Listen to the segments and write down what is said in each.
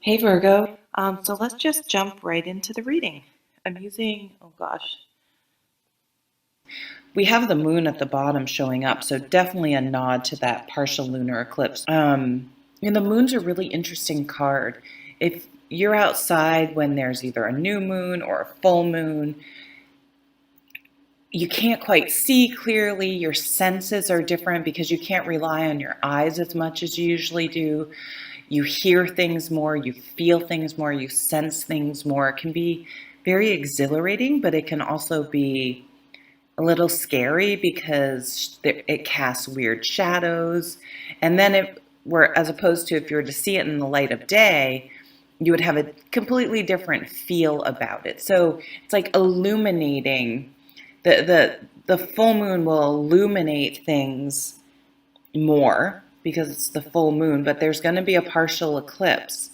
Hey Virgo, so let's just jump right into the reading. I'm using, oh gosh, we have the moon at the bottom showing up, so definitely a nod to that partial lunar eclipse. And the moon's a really interesting card. If you're outside when there's either a new moon or a full moon, you can't quite see clearly. Your senses are different because you can't rely on your eyes as much as you usually do. You hear things more, you feel things more, you sense things more. It can be very exhilarating, but it can also be a little scary because it casts weird shadows. And then as opposed to if you were to see it in the light of day, you would have a completely different feel about it. So it's like illuminating. The full moon will illuminate things more because it's the full moon, but there's going to be a partial eclipse.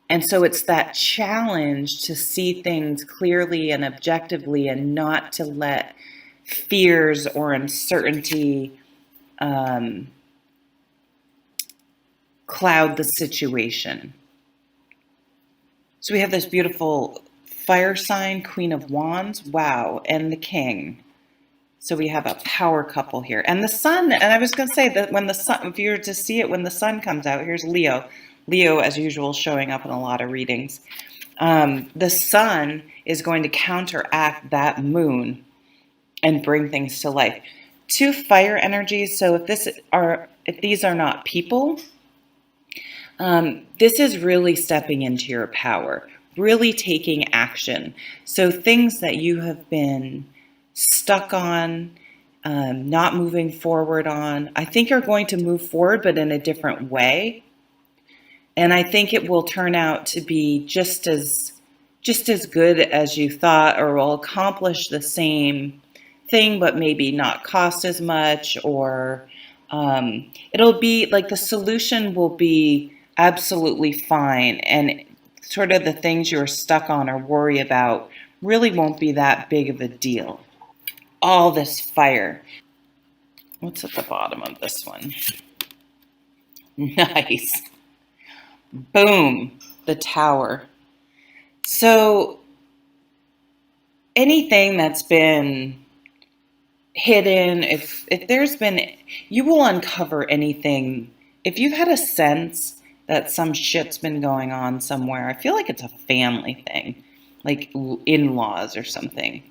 And so it's that challenge to see things clearly and objectively and not to let fears or uncertainty cloud the situation. So we have this beautiful fire sign, Queen of Wands, wow, and the King. So we have a power couple here. And the sun, and I was going to say that when the sun, if you were to see it when the sun comes out, here's Leo. Leo, as usual, showing up in a lot of readings. The sun is going to counteract that moon and bring things to life. Two fire energies. So if these are not people, this is really stepping into your power, really taking action. So things that you have been stuck on, not moving forward on, I think you're going to move forward, but in a different way. And I think it will turn out to be just as good as you thought, or will accomplish the same thing, but maybe not cost as much, or it'll be like the solution will be absolutely fine. And sort of the things you're stuck on or worry about really won't be that big of a deal. All this fire. What's at the bottom of this one? Nice. Boom. The tower. So anything that's been hidden, if there's been, you will uncover anything. If you've had a sense that some shit's been going on somewhere, I feel like it's a family thing, like in-laws or something.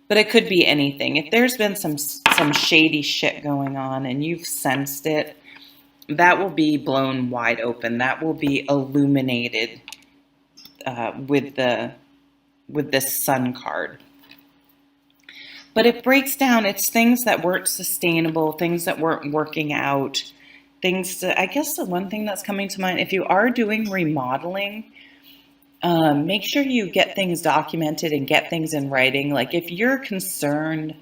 But it could be anything. If there's been some shady shit going on and you've sensed it, that will be blown wide open. That will be illuminated with this sun card. But it breaks down. It's things that weren't sustainable, things that weren't working out, things that, I guess the one thing that's coming to mind, if you are doing remodeling, make sure you get things documented and get things in writing. Like if you're concerned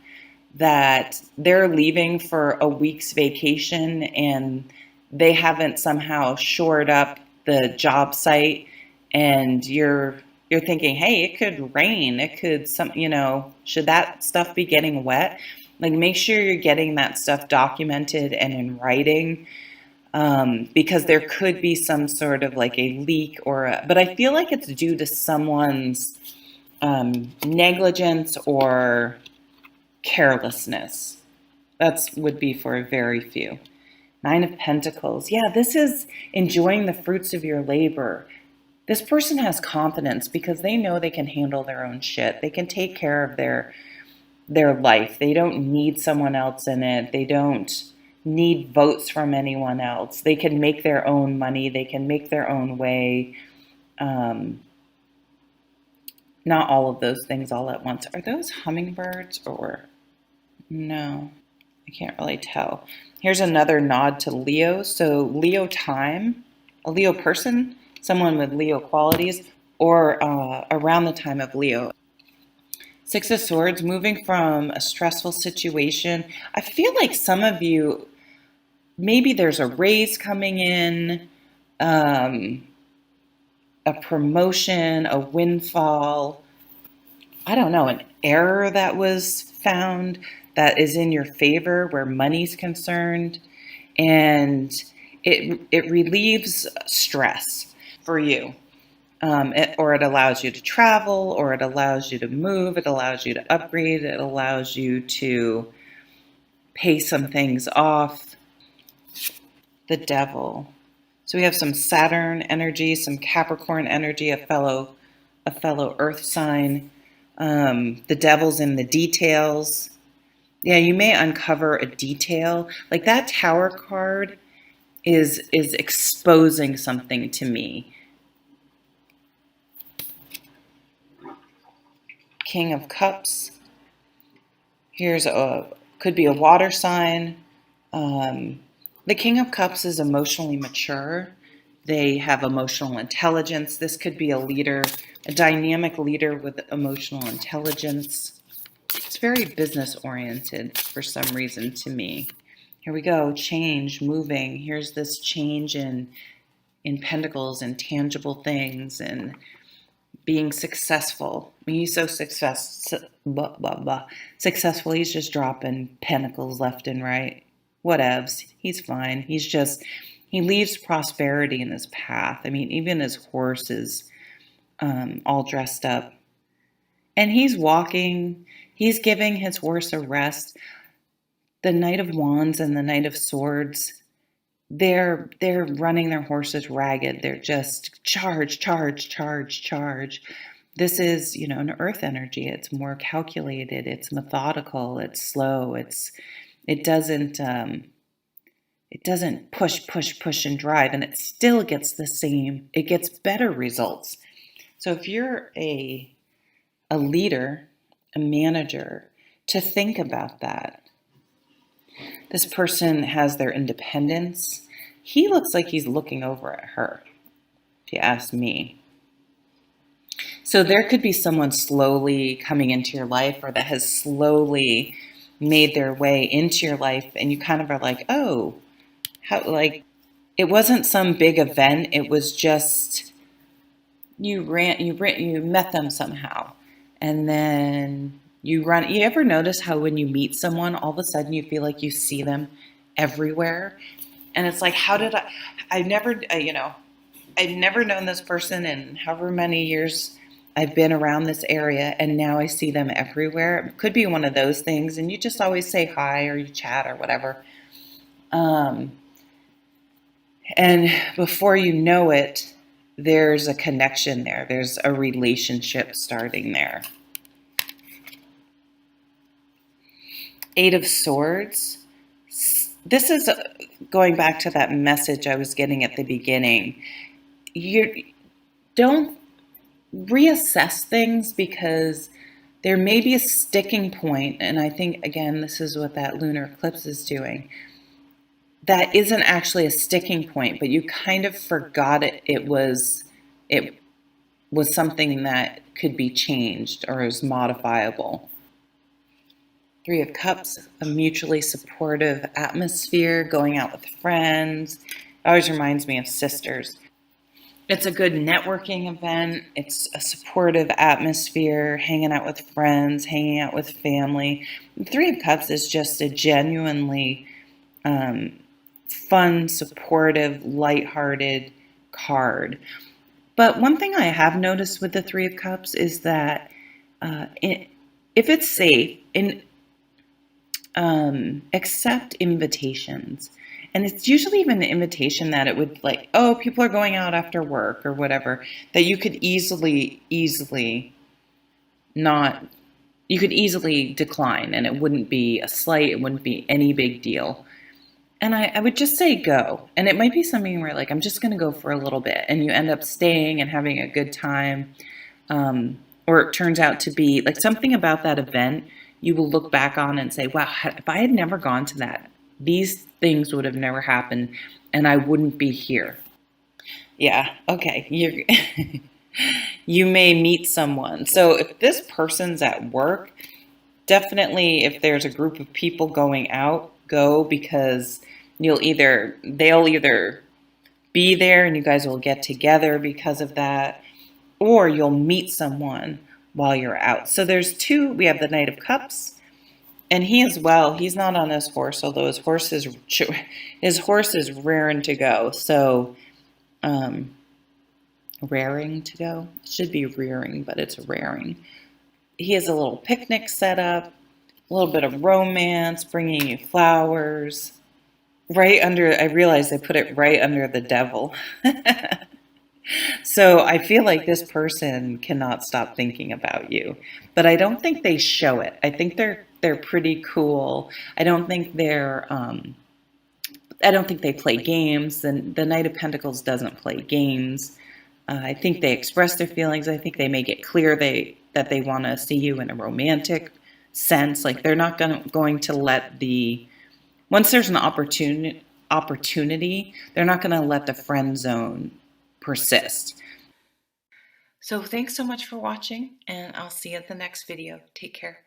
that they're leaving for a week's vacation and they haven't somehow shored up the job site, and you're thinking, hey, it could rain, it could should that stuff be getting wet? Like make sure you're getting that stuff documented and in writing. Because there could be some sort of like a leak but I feel like it's due to someone's negligence or carelessness. That's would be for a very few. Nine of Pentacles. Yeah, this is enjoying the fruits of your labor. This person has confidence because they know they can handle their own shit. They can take care of their life. They don't need someone else in it. They don't need votes from anyone else. They can make their own money. They can make their own way. Not all of those things all at once. Are those hummingbirds or no? I can't really tell. Here's another nod to Leo. So Leo time, a Leo person, someone with Leo qualities, or around the time of Leo. Six of Swords, moving from a stressful situation. I feel like some of you, maybe there's a raise coming in, a promotion, a windfall, I don't know, an error that was found that is in your favor where money's concerned. And it relieves stress for you. Or it allows you to travel, or it allows you to move, it allows you to upgrade, it allows you to pay some things off. The Devil. So we have some Saturn energy, some Capricorn energy, a fellow Earth sign. The Devil's in the details. Yeah, you may uncover a detail. Like that Tower card is exposing something to me. King of Cups. Here's could be a water sign. The King of Cups is emotionally mature. They have emotional intelligence. This could be a leader, a dynamic leader with emotional intelligence. It's very business oriented for some reason to me. Here we go, change, moving. Here's this change in pentacles and tangible things and being successful. I mean, he's so successful, he's just dropping pentacles left and right. Whatevs, he's fine. He leaves prosperity in his path. I mean, even his horse is all dressed up. And he's walking, he's giving his horse a rest. The Knight of Wands and the Knight of Swords, they're running their horses ragged. They're just charge, charge, charge, charge. This is, an earth energy. It's more calculated. It's methodical. It's slow. It doesn't push, push, push and drive, and it still gets the same. It gets better results. So if you're a leader, a manager, to think about that. This person has their independence. He looks like he's looking over at her, if you ask me. So there could be someone slowly coming into your life, or that has slowly made their way into your life, and you kind of are like, oh, how, like, it wasn't some big event. It was just you met them somehow, and then you ever notice how when you meet someone, all of a sudden you feel like you see them everywhere? And it's like, I've never known this person in however many years I've been around this area, and now I see them everywhere. It could be one of those things, and you just always say hi or you chat or whatever. And before you know it, there's a connection there. There's a relationship starting there. Eight of Swords. This is going back to that message I was getting at the beginning. You don't reassess things, because there may be a sticking point, and I think, again, this is what that lunar eclipse is doing. That isn't actually a sticking point, but you kind of forgot it was something that could be changed or is modifiable. Three of Cups, a mutually supportive atmosphere, going out with friends. It always reminds me of sisters. It's a good networking event. It's a supportive atmosphere, hanging out with friends, hanging out with family. The Three of Cups is just a genuinely fun, supportive, lighthearted card. But one thing I have noticed with the Three of Cups is that if it's safe, accept invitations. And it's usually even an invitation that it would, like, oh, people are going out after work or whatever, that you could easily decline, and it wouldn't be a slight, it wouldn't be any big deal. And I would just say go. And it might be something where, like, I'm just going to go for a little bit, and you end up staying and having a good time. Or it turns out to be like something about that event you will look back on and say, wow, if I had never gone to that, these things would have never happened, and I wouldn't be here. Yeah, okay. You may meet someone. So if this person's at work, definitely, if there's a group of people going out, go, because they'll either be there and you guys will get together because of that, or you'll meet someone while you're out. So there's two. We have the Knight of Cups And he as well, he's not on his horse, although his horse is raring to go. So, raring to go. It should be rearing, but it's raring. He has a little picnic set up, a little bit of romance, bringing you flowers. Right under, I realized I put it right under the devil. So I feel like this person cannot stop thinking about you, but I don't think they show it. I think they're pretty cool. I don't think they play games. The Knight of Pentacles doesn't play games. I think they express their feelings. I think they make it clear that they want to see you in a romantic sense. Like they're not going to let once there's an opportunity, they're not going to let the friend zone persist. So thanks so much for watching, and I'll see you at the next video. Take care.